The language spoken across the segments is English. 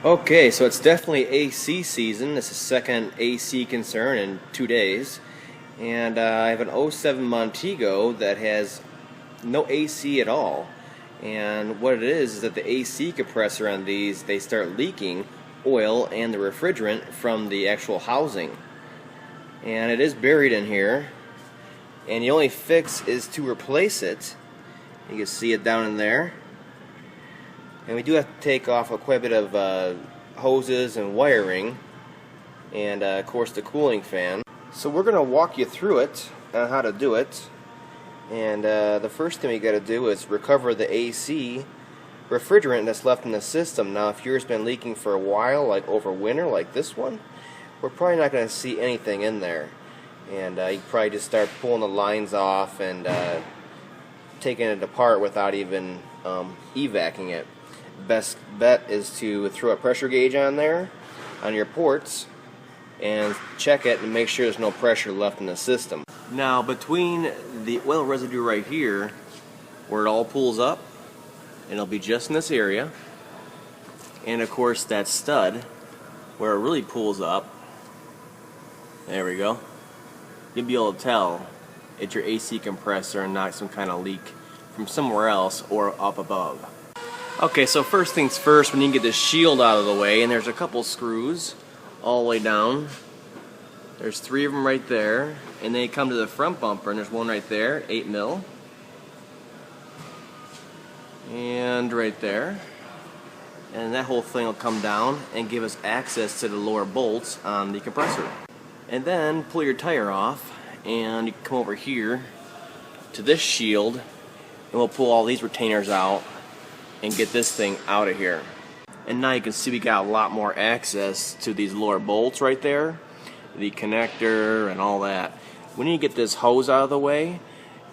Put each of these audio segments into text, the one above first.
Okay, so it's definitely AC season. This is second AC concern in 2 days. And I have an '07 Montego that has no AC at all. And what it is that the AC compressor on these, they start leaking oil and the refrigerant from the actual housing. And it is buried in here. And the only fix is to replace it. You can see it down in there. And we do have to take off quite a bit of hoses and wiring, and of course the cooling fan. So we're going to walk you through it on how to do it. And the first thing we got to do is recover the AC refrigerant that's left in the system. Now if yours been leaking for a while, like over winter, like this one, we're probably not going to see anything in there. And you probably just start pulling the lines off and taking it apart without even evacing it. Best bet is to throw a pressure gauge on there, on your ports, and check it and make sure there's no pressure left in the system. Now between the oil residue right here, where it all pulls up, and it'll be just in this area, and of course that stud, where it really pulls up, there we go, you'll be able to tell it's your AC compressor and not some kind of leak from somewhere else or up above. Okay, so first things first, we need to get this shield out of the way, and there's a couple screws all the way down. There's 3 of them right there, and they come to the front bumper, and there's one right there, 8 mil, and right there, and that whole thing will come down and give us access to the lower bolts on the compressor. And then pull your tire off, and you can come over here to this shield, and we'll pull all these retainers out and get this thing out of here. And now you can see we got a lot more access to these lower bolts right there, the connector and all that. We need to get this hose out of the way,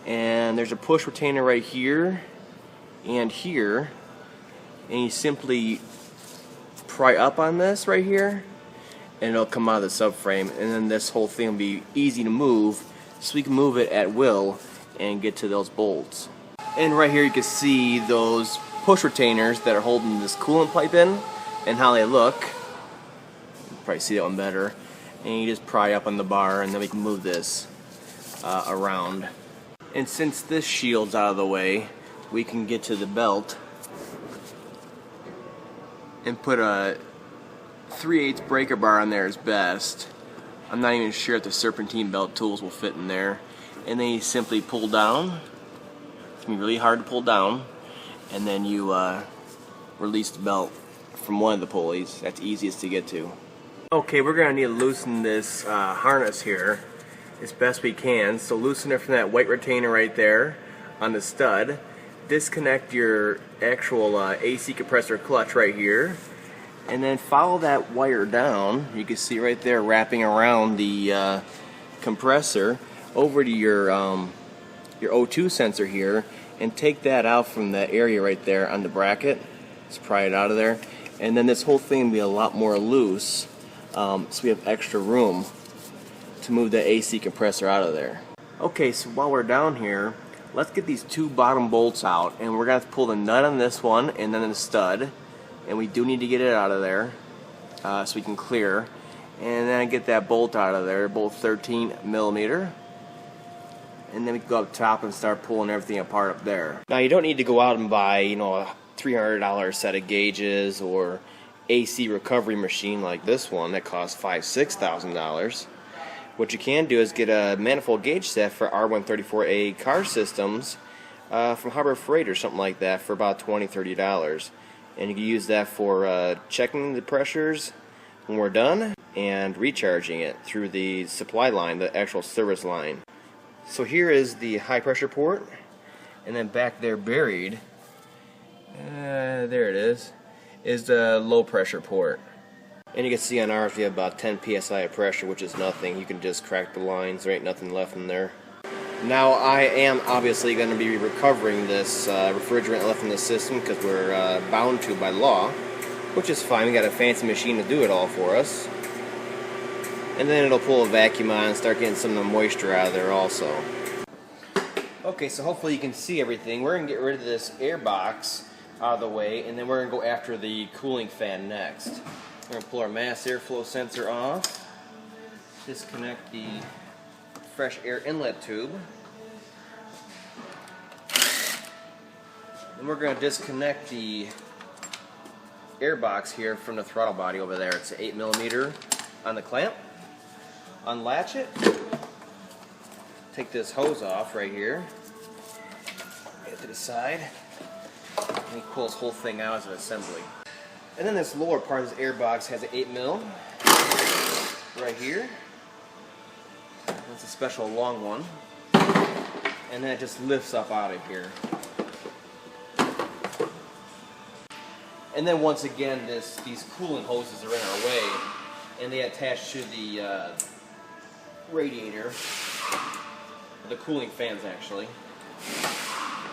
and there's a push retainer right here and here, and you simply pry up on this right here and it'll come out of the subframe, and then this whole thing will be easy to move, so we can move it at will and get to those bolts. And right here you can see those push retainers that are holding this coolant pipe in and how they look. You can probably see that one better. And you just pry up on the bar, and then we can move this around. And since this shield's out of the way, we can get to the belt and put a 3/8 breaker bar on there is best. I'm not even sure if the serpentine belt tools will fit in there. And then you simply pull down. It's going to be really hard to pull down. And then you release the belt from one of the pulleys. That's easiest to get to. Okay, we're going to need to loosen this harness here as best we can. So loosen it from that white retainer right there on the stud. Disconnect your actual AC compressor clutch right here. And then follow that wire down. You can see right there wrapping around the compressor over to your O2 sensor here. And take that out from that area right there on the bracket. Just pry it out of there. And then this whole thing will be a lot more loose, so we have extra room to move the AC compressor out of there. Okay, so while we're down here, let's get these 2 bottom bolts out, and we're going to have to pull the nut on this one and then the stud, and we do need to get it out of there so we can clear. And then get that bolt out of there, bolt 13 millimeter. And then we can go up top and start pulling everything apart up there. Now you don't need to go out and buy, a $300 set of gauges or AC recovery machine like this one that costs $5,000–6,000. What you can do is get a manifold gauge set for R134A car systems from Harbor Freight or something like that for about $20–30. And you can use that for checking the pressures when we're done and recharging it through the supply line, the actual service line. So here is the high pressure port, and then back there buried, there it is the low pressure port. And you can see on ours we have about 10 psi of pressure, which is nothing. You can just crack the lines, there ain't nothing left in there. Now I am obviously going to be recovering this refrigerant left in the system because we're bound to by law, which is fine. We got a fancy machine to do it all for us. And then it'll pull a vacuum on and start getting some of the moisture out of there also. Okay, so hopefully you can see everything. We're going to get rid of this air box out of the way, and then we're going to go after the cooling fan next. We're going to pull our mass airflow sensor off, disconnect the fresh air inlet tube, and we're going to disconnect the air box here from the throttle body over there. It's 8mm on the clamp. Unlatch it, take this hose off right here, get to the side, and you pull this whole thing out as an assembly. And then this lower part of this air box has an 8mm right here. That's a special long one. And then it just lifts up out of here. And then once again, these cooling hoses are in our way, and they attach to the radiator, the cooling fans actually.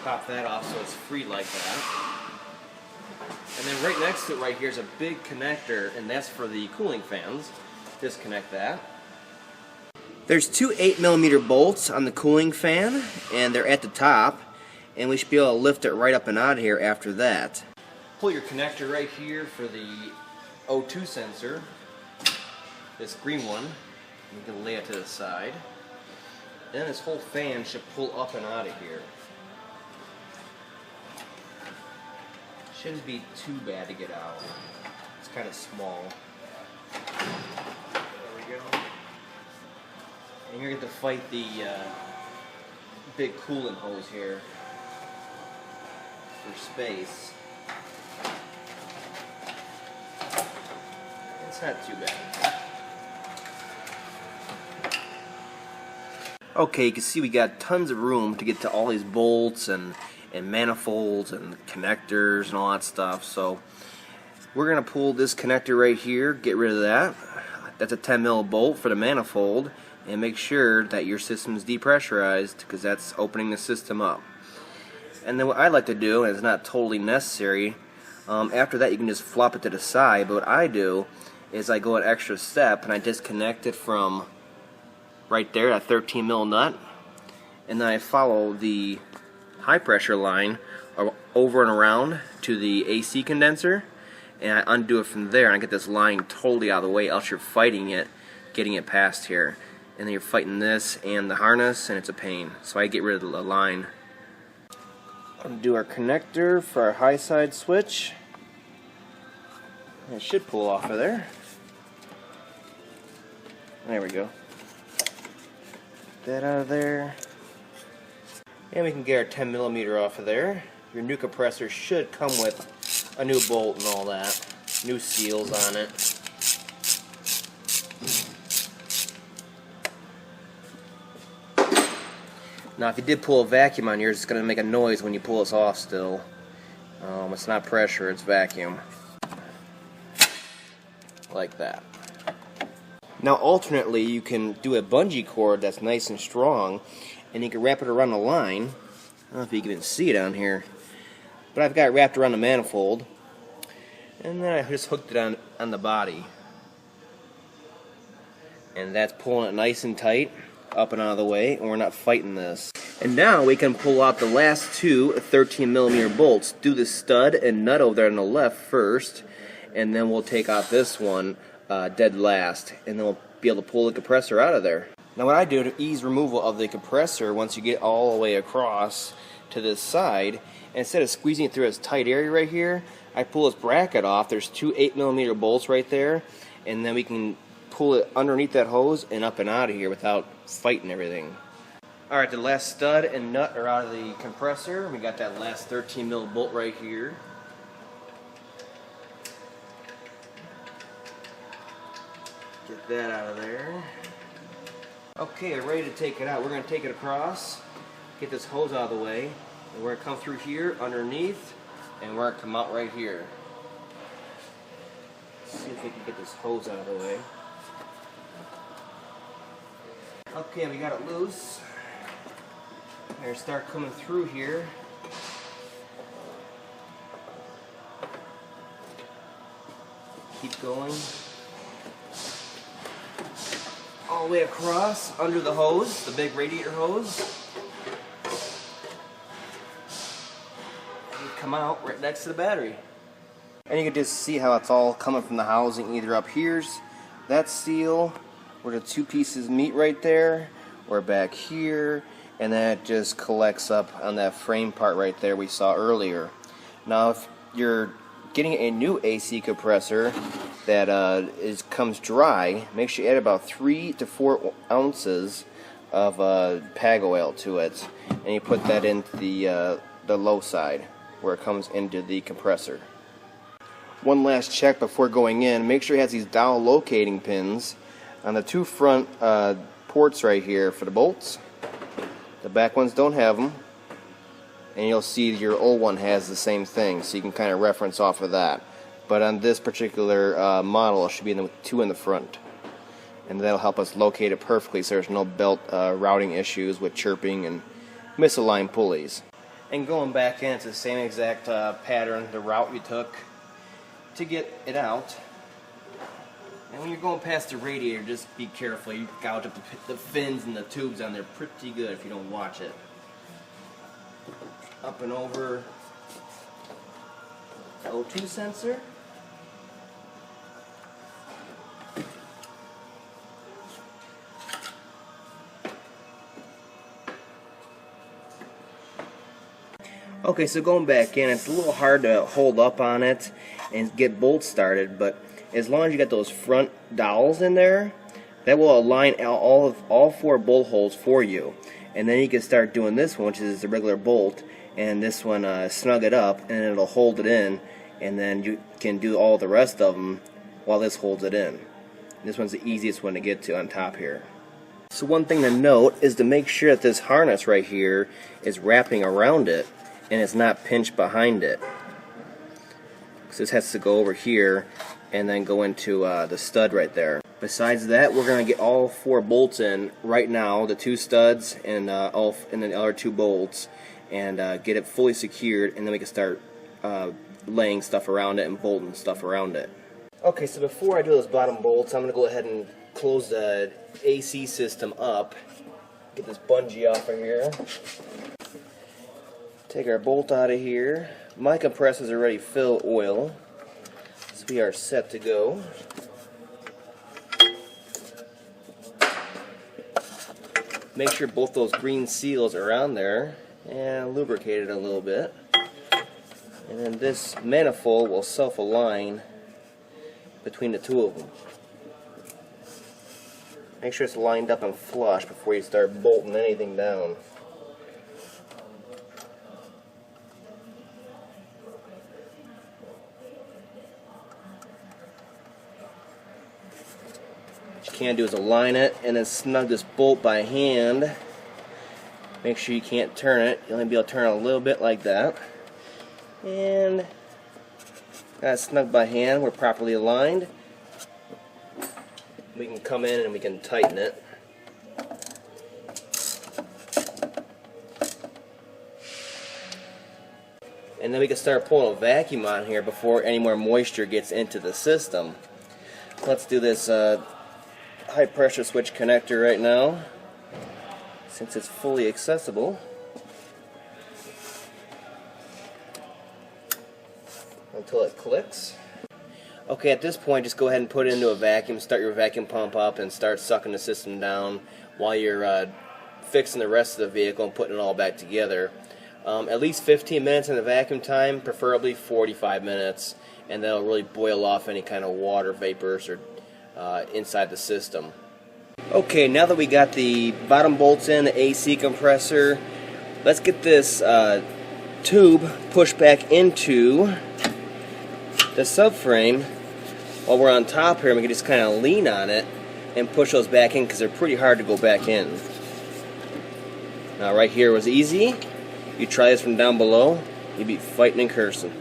Pop that off so it's free like that. And then right next to it right here is a big connector, and that's for the cooling fans. Disconnect that. There's two 8mm bolts on the cooling fan, and they're at the top, and we should be able to lift it right up and out of here after that. Pull your connector right here for the O2 sensor, this green one. You can lay it to the side. Then this whole fan should pull up and out of here. Shouldn't be too bad to get out. It's kind of small. There we go. And you're going to fight the big coolant hose here for space. It's not too bad. Okay, you can see we got tons of room to get to all these bolts and manifolds and connectors and all that stuff. So we're going to pull this connector right here, get rid of that. That's a 10mm bolt for the manifold, and make sure that your system is depressurized, because that's opening the system up. And then what I like to do, and it's not totally necessary, after that you can just flop it to the side, but what I do is I go an extra step and I disconnect it from right there, that 13mm nut, and then I follow the high pressure line over and around to the AC condenser, and I undo it from there, and I get this line totally out of the way, else you're fighting it, getting it past here. And then you're fighting this and the harness, and it's a pain. So I get rid of the line. Undo our connector for our high side switch. It should pull off of there. There we go. That out of there. And we can get our 10mm off of there. Your new compressor should come with a new bolt and all that. New seals on it. Now if you did pull a vacuum on yours, it's going to make a noise when you pull this off still. It's not pressure, it's vacuum. Like that. Now alternately, you can do a bungee cord that's nice and strong, and you can wrap it around the line. I don't know if you can even see it on here, but I've got it wrapped around the manifold, and then I just hooked it on the body, and that's pulling it nice and tight up and out of the way, and we're not fighting this. And now we can pull out the last two 13mm bolts. Do the stud and nut over there on the left first, and then we'll take out this one dead last, and then we'll be able to pull the compressor out of there. Now what I do to ease removal of the compressor, once you get all the way across to this side, instead of squeezing it through this tight area right here, I pull this bracket off. There's two 8mm bolts right there, and then we can pull it underneath that hose and up and out of here without fighting everything. Alright, the last stud and nut are out of the compressor. We got that last 13mm bolt right here. Get that out of there. Okay, ready to take it out. We're going to take it across, get this hose out of the way, and we're going to come through here underneath, and we're going to come out right here. Let's see if we can get this hose out of the way. Okay, we got it loose. We're going to start coming through here. Keep going. All the way across, under the hose, the big radiator hose. And come come out right next to the battery. And you can just see how it's all coming from the housing. Either up here's that seal where the two pieces meet right there, or back here, and then it just collects up on that frame part right there we saw earlier. Now if you're getting a new AC compressor that comes dry, make sure you add about 3 to 4 ounces of PAG oil to it, and you put that into the low side where it comes into the compressor. One last check before going in, make sure it has these dowel locating pins on the two front ports right here for the bolts. The back ones don't have them, and you'll see your old one has the same thing, so you can kind of reference off of that. But on this particular model, it should be two in the front, and that'll help us locate it perfectly so there's no belt routing issues with chirping and misaligned pulleys. And going back in, it's the same exact pattern, the route you took to get it out. And when you're going past the radiator, just be careful. You gouge up the fins and the tubes on there pretty good if you don't watch it. Up and over O2 sensor. Okay, so going back in, it's a little hard to hold up on it and get bolts started, but as long as you got those front dowels in there, that will align all 4 bolt holes for you. And then you can start doing this one, which is the regular bolt, and this one snug it up, and it'll hold it in, and then you can do all the rest of them while this holds it in. This one's the easiest one to get to on top here. So one thing to note is to make sure that this harness right here is wrapping around it and it's not pinched behind it. So this has to go over here and then go into the stud right there. Besides that, we're going to get all 4 bolts in right now, the 2 studs and then the other 2 bolts, and get it fully secured, and then we can start laying stuff around it and bolting stuff around it. Okay, so before I do those bottom bolts, I'm going to go ahead and close the AC system up. Get this bungee off of here. Take our bolt out of here. My compressor's already filled oil, so we are set to go. Make sure both those green seals are on there and lubricate it a little bit. And then this manifold will self-align between the 2 of them. Make sure it's lined up and flush before you start bolting anything down. What you can do is align it and then snug this bolt by hand. Make sure you can't turn it. You'll only be able to turn it a little bit like that. And that's snug by hand. We're properly aligned. We can come in and we can tighten it. And then we can start pulling a vacuum on here before any more moisture gets into the system. Let's do this high pressure switch connector right now, since it's fully accessible. Until it clicks. Okay, at this point, just go ahead and put it into a vacuum, start your vacuum pump up, and start sucking the system down while you're fixing the rest of the vehicle and putting it all back together. At least 15 minutes in the vacuum time, preferably 45 minutes, and that'll really boil off any kind of water vapors or inside the system. Okay, now that we got the bottom bolts in, the AC compressor, let's get this tube pushed back into the subframe while we're on top here. We can just kind of lean on it and push those back in because they're pretty hard to go back in. Now right here was easy. You try this from down below, you'd be fighting and cursing.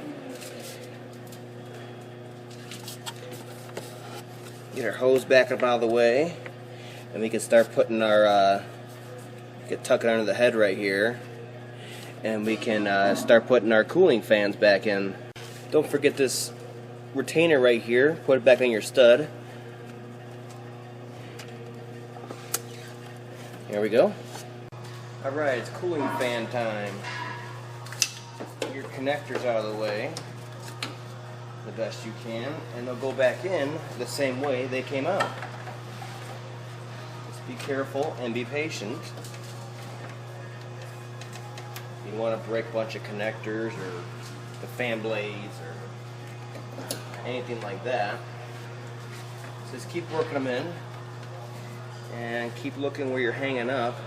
Get our hose back up out of the way, and we can start putting our tuck it under the head right here, and we can start putting our cooling fans back in. Don't forget this retainer right here. Put it back on your stud. There we go. Alright, it's cooling fan time. Here connectors out of the way the best you can, and they'll go back in the same way they came out. Just be careful and be patient. You don't want to break a bunch of connectors or the fan blades or anything like that. So just keep working them in and keep looking where you're hanging up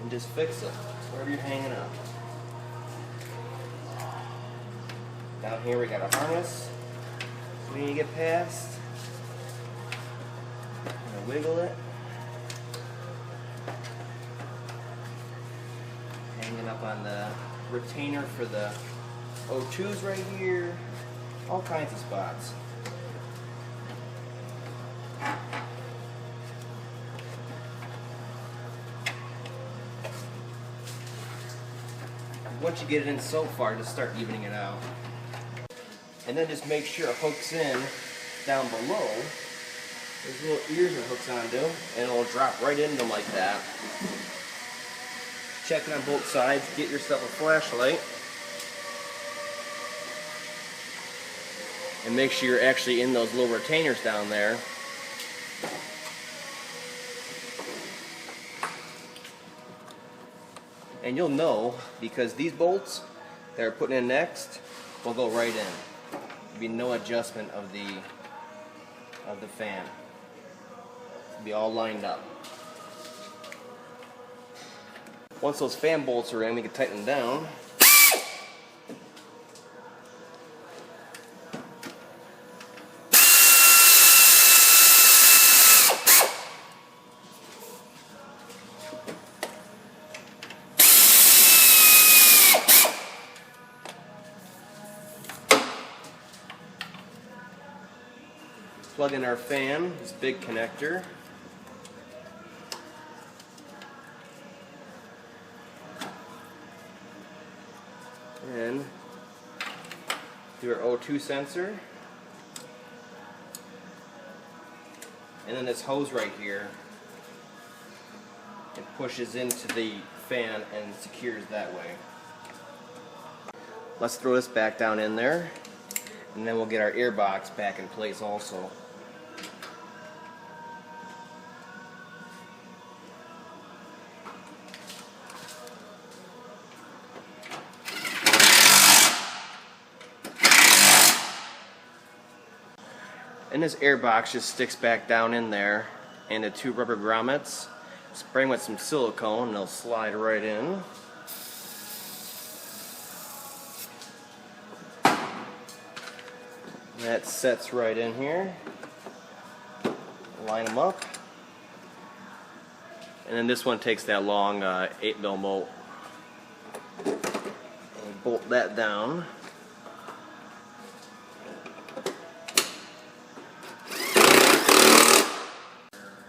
and just fix it wherever you're hanging up. Down here we got a harness we need to get past. I'm gonna wiggle it. Hanging up on the retainer for the O2s right here. All kinds of spots. Once you get it in so far, just start evening it out. And then just make sure it hooks in down below. There's little ears it hooks onto, and it'll drop right into them like that. Check it on both sides, get yourself a flashlight. And make sure you're actually in those little retainers down there. And you'll know because these bolts that are putting in next will go right in. There'll be no adjustment of the fan. It'll be all lined up. Once those fan bolts are in, we can tighten them down. Plug in our fan, this big connector. And do our O2 sensor. And then this hose right here, it pushes into the fan and secures that way. Let's throw this back down in there, and then we'll get our air box back in place also. And this air box just sticks back down in there, and the two rubber grommets, spray them with some silicone and they'll slide right in. That sets right in here. Line them up. And then this one takes that long 8mm bolt. And bolt that down.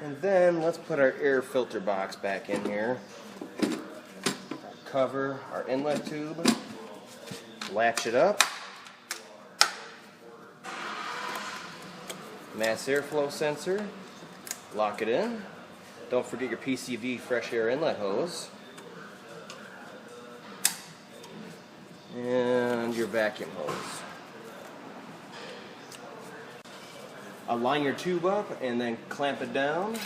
And then let's put our air filter box back in here. Cover our inlet tube. Latch it up. Mass airflow sensor. Lock it in. Don't forget your PCV fresh air inlet hose. And your vacuum hose. Align your tube up and then clamp it down.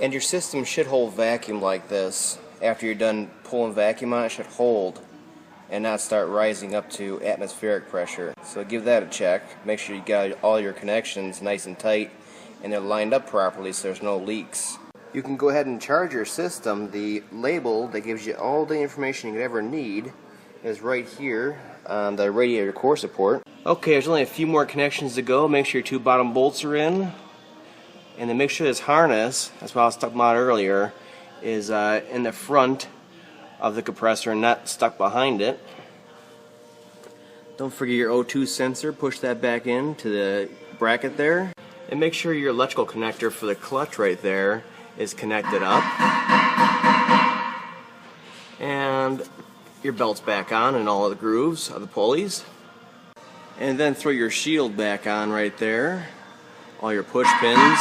And your system should hold vacuum like this. After you're done pulling vacuum on it, should hold and not start rising up to atmospheric pressure. So give that a check. Make sure you got all your connections nice and tight and they're lined up properly so there's no leaks. You can go ahead and charge your system. The label that gives you all the information you could ever need is right here on the radiator core support. Okay, there's only a few more connections to go. Make sure your two bottom bolts are in. And then make sure this harness, that's what I was talking about earlier, is in the front of the compressor and not stuck behind it. Don't forget your O2 sensor. Push that back into the bracket there. And make sure your electrical connector for the clutch right there is connected up. And your belt's back on in all of the grooves of the pulleys. And then throw your shield back on right there. All your push pins.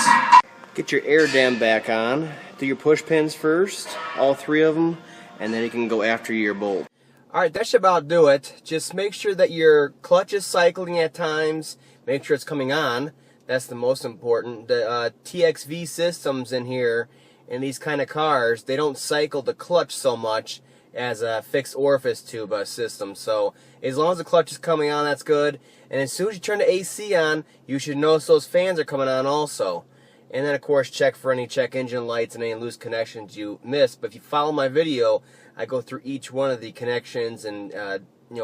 Get your air dam back on. Do your push pins first, all three of them, and then you can go after your bolt. Alright, that should about do it. Just make sure that your clutch is cycling at times. Make sure it's coming on. That's the most important. The TXV systems in here, in these kind of cars, they don't cycle the clutch so much as a fixed orifice tube system. So as long as the clutch is coming on, that's good. And as soon as you turn the AC on, you should notice those fans are coming on also. And then of course check for any check engine lights and any loose connections you missed. But if you follow my video, I go through each one of the connections and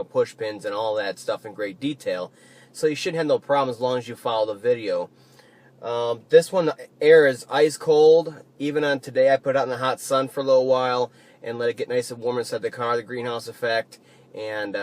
push pins and all that stuff in great detail. So you shouldn't have no problem as long as you follow the video. This one, the air is ice cold. Even on today, I put it out in the hot sun for a little while and let it get nice and warm inside the car, the greenhouse effect. And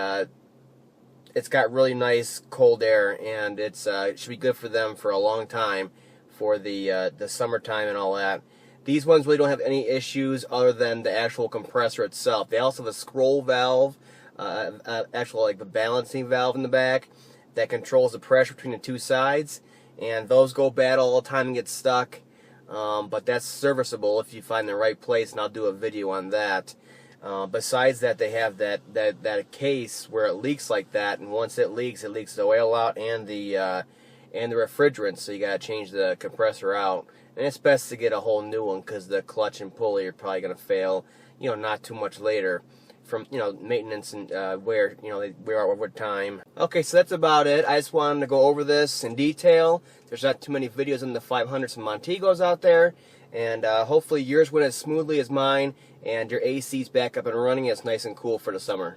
it's got really nice cold air, and it should be good for them for a long time for the summertime and all that. These ones really don't have any issues other than the actual compressor itself. They also have a scroll valve, actual like the balancing valve in the back that controls the pressure between the two sides, and those go bad all the time and get stuck. But that's serviceable if you find the right place, and I'll do a video on that. Besides that, they have that case where it leaks like that, and once it leaks the oil out and the refrigerant, so you gotta change the compressor out. And it's best to get a whole new one because the clutch and pulley are probably gonna fail, not too much later from maintenance and wear, they wear out over time. Okay, so that's about it. I just wanted to go over this in detail. There's not too many videos in the 500s and Montegos out there, and hopefully yours went as smoothly as mine, and your AC's back up and running. It's nice and cool for the summer.